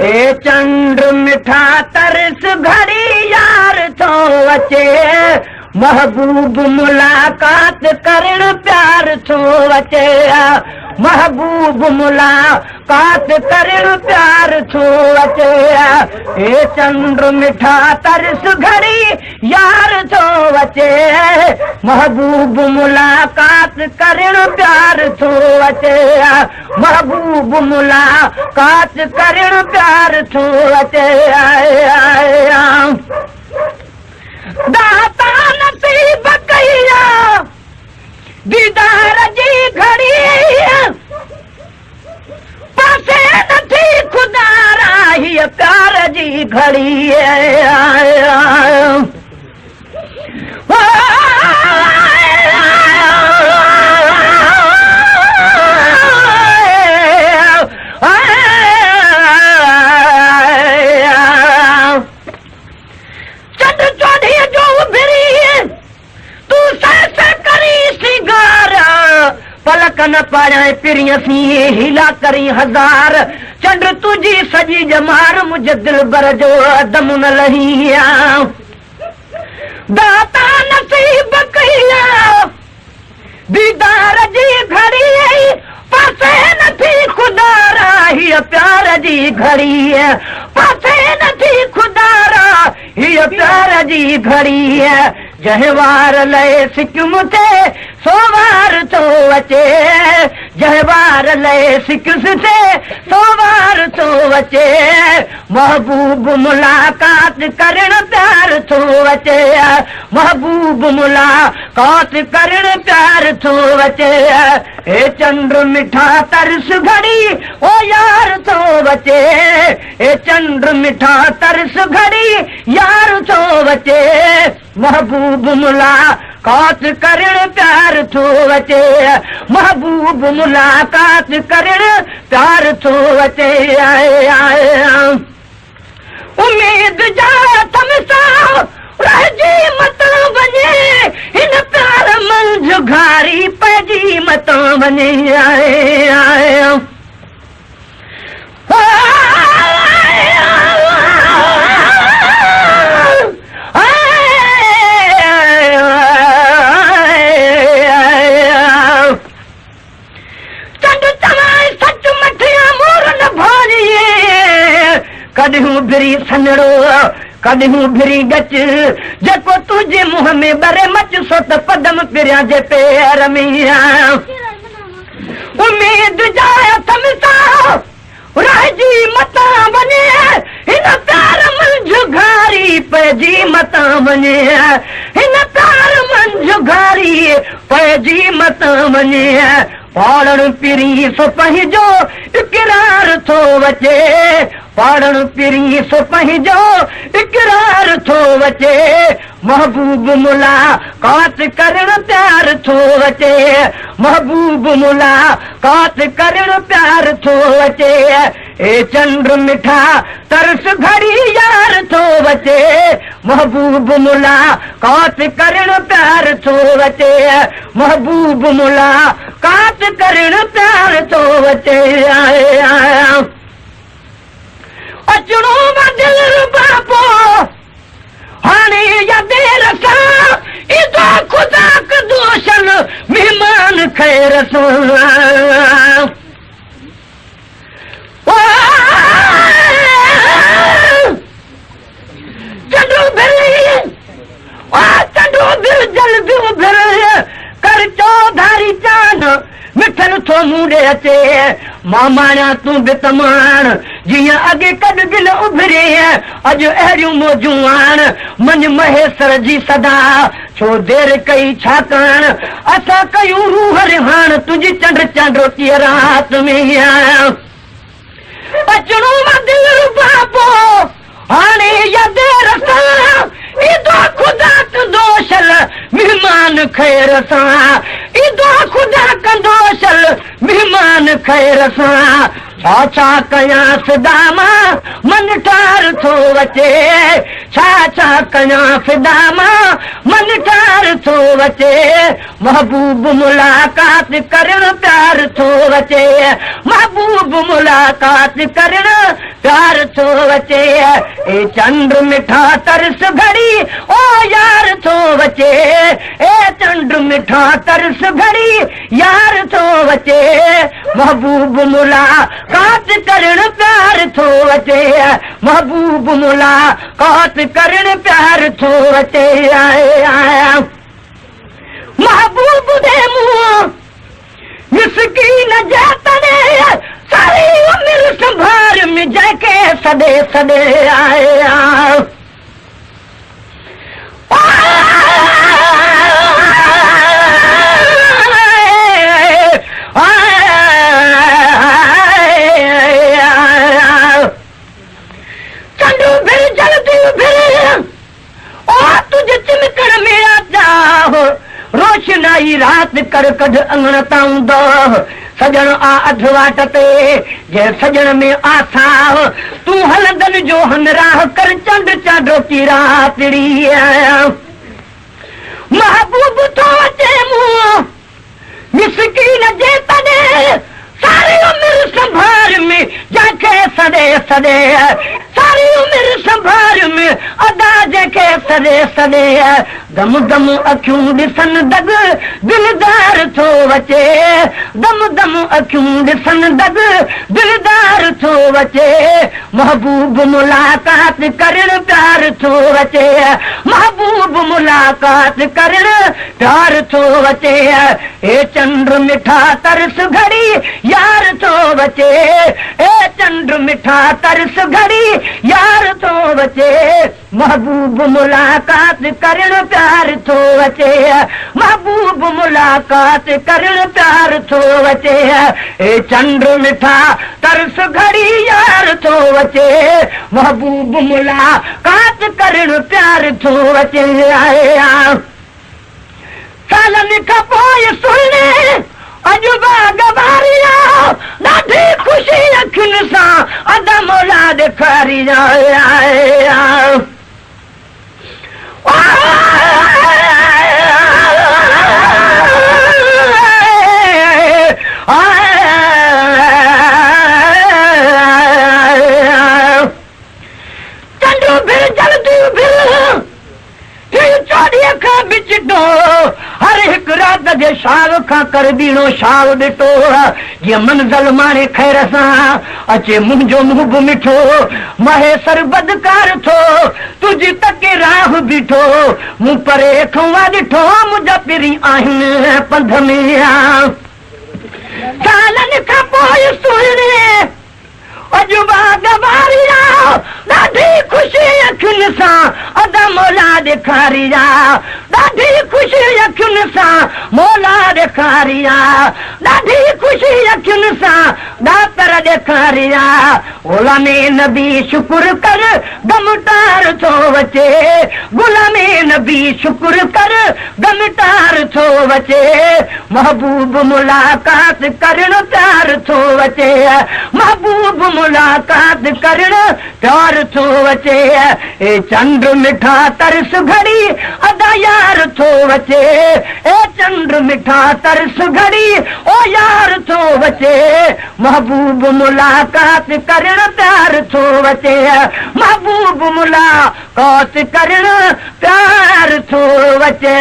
ए चंड मिठा तरस घड़ी यार थो अचे महबूब मुलाकात करण प्यार थो अचे महबूब मुलाकात करण प्यार थो अचे ए चंड मिठा तरस घड़ी यार थो अचे महबूब मुलाकात करण प्यार थो अचे महबूब मुलाकात करण प्यार थो अचे दाता नसीब कया दीदार जी घड़ी पासे नथी खुदारा हीअ प्यार जी घड़ी न पाए पिरिय सी हीला करी हजार चंड तुझी सजी जमार मुझे दिल बर जो दम न लही दाता नसीब कया दीदार जी घड़ी पासे नथी खुदारा हीअ प्यार जी घड़ी पासे नथी खुदारा हीअ प्यार जी घड़ी जहवार लय सिक्किम थे सोवार थो अचे जहवार लय सिक्किस थे सोवार थो अचे महबूब मुलाकात करण प्यार थो अचे महबूब मुलाकात करण प्यार थो अचे ए चंड मिठा तरस घड़ी ओ यार थो अचे ए चंड मिठा तरस घड़ी यार थो अचे महबूब मुलाकात करण प्यार थो अचे महबूब मुलाकात करण प्यार थो अचे उम्मीद जा थमसा रहजी मत वञे हिन प्यार मंझ घारी पइजी मत वञे कॾहिं भिरी सनड़ो कॾहिं भिरी गच जेको तुंहिंजे मुंहं में बरे मच सो त पदम पिरिया जे पेर में उम्मीद जा थमसा रहजी मता वञे हिन प्यार मंझ घारी पइजी मता वञे हिन प्यार मंझ घारी पइजी मता वञे पाड़ण पिरी सो पंहिंजो इक़रार थो अचे पाड़ण पिरी सो पंहिंजो इक़रार थो अचे महबूब मुलाकात करण प्यार थो अचे महबूब मुलाकात करण प्यार थो अचे ए चंड मिठा तरस घड़ी यार थो अचे महबूब मुलाकात करण प्यार थो अचे महबूब मुलाकात करण प्यार थो अचे अचणो दिल बापो हाणे या देर सां ईदो खुदा दोषन मेहमान खैर सां चंडो बिल जल बियो बिल कर चौधारी चान मिठल थो मूंडे अचे मामाणिया तूं बि तमाण जीअं अॻे कॾ बि न उभरे अॼु अहिड़ियूं मौजूं आण मन महेश्वर जी सदा छो देर कई छाकाणि असां कयूं रूह रिहाण तुंहिंजी चंड चांडोटीअ रात में अचणो दिल बाबो हाणे या देर सां ईदो खुदा दोषल मेहमान खैर सां ईदो ख़ुदा कंदो असल महिमान ख़ैर सां छा कयां फिदामा मन ठार थो अचे छा कयां फिदामा मन ठार थो अचे महबूब मुलाक़ात करण प्यार थो अचे महबूब मुलाक़ात करण प्यार थो अचे ए चंड मिठा तरस घड़ी ओ यार थो अचे ए चंड मिठा तरस घड़ी यार थो अचे महबूब मुलाक़ात करण प्यार थो अचे महबूब मुलाक़ात करण प्यार थो अचे महबूब दे मुंहुं मिसकीन जे तने सारी उमिरि संभार में जंहिंखे सॾे सॾे आया चंडू फिर जल्दी फिर ओ तुझे चिमकण में आता रोशनाई रात कर कढ अंगण ताऊं दो सजण आ अधवाट ते जे सजण में आसा तूं हलंदन जो हमराह कर चंड चाडो की रातड़ी महबूब तो अचे मुंहुं मिसकीन जे तॾे सारी उमिरि संभार में जंहिंखे सॾे सॾे सारी उमिरि संभार में अदा जंहिंखे सॾे सॾे दम दम अखियूं ॾिसन दग दिलदार थो अचे दम दम अखियूं ॾिसन दग दिलदार थो अचे महबूब मुलाक़ात करण प्यार थो अचे महबूब मुलाक़ात करण प्यार थो अचे ए चंड मिठा तरस घड़ी यार थो अचे ए चंड मिठा तरस घड़ी यार थो अचे महबूब मुलाक़ात करण प्यार थो अचे महबूब मुलाक़ात करण प्यार थो अचे ए चंड मिठा तरस घड़ी यार थो अचे महबूब मुलाक़ात करण प्यार थो अचे सालनि खां पोइ सुहिणे अॼु बाग़बारिया ॾाढी ख़ुशी अखियुनि सां अदा मौला ॾेखारी चंडू फिर जल्दी फिर चोॾीअ खां बिचो हर हिकु राति जे शाव खां कर बीणो शाव ॾिठो जीअं मंज़ल माणे ख़ैर सां अचे मुंहिंजो मुंहुं बि मिठो महे सरबदकार थो तुंहिंजी तके राह बीठो मूं परे खुआ ॾिठो मुंहिंजा पिरी आहिनि पंध में सालनि खां पोइ सुहिणे अॼु बाग़बारिया ॾाढी ख़ुशी अखियुनि सां अदा मौला ॾेखारी ॾाढी ख़ुशी अखियुनि सां मौला ॾेखारी ॾाढी ख़ुशी अखियुनि सां ॾातर ॾेखारी गुलामी नबी शुकुर कर गमटार थो अचे गुलामी नबी शुकुर कर गमटार थो अचे महबूब मुलाक़ात करण प्यार थो अचे महबूब मुलाक़ात करण प्यार थो अचे ए चंड मिठा तरस घड़ी अदा यार थो अचे ए चंड मिठा तरस घड़ी ओ यार थो अचे महबूब मुलाक़ात करण प्यार थो अचे महबूब मुलाक़ात करण प्यार थो अचे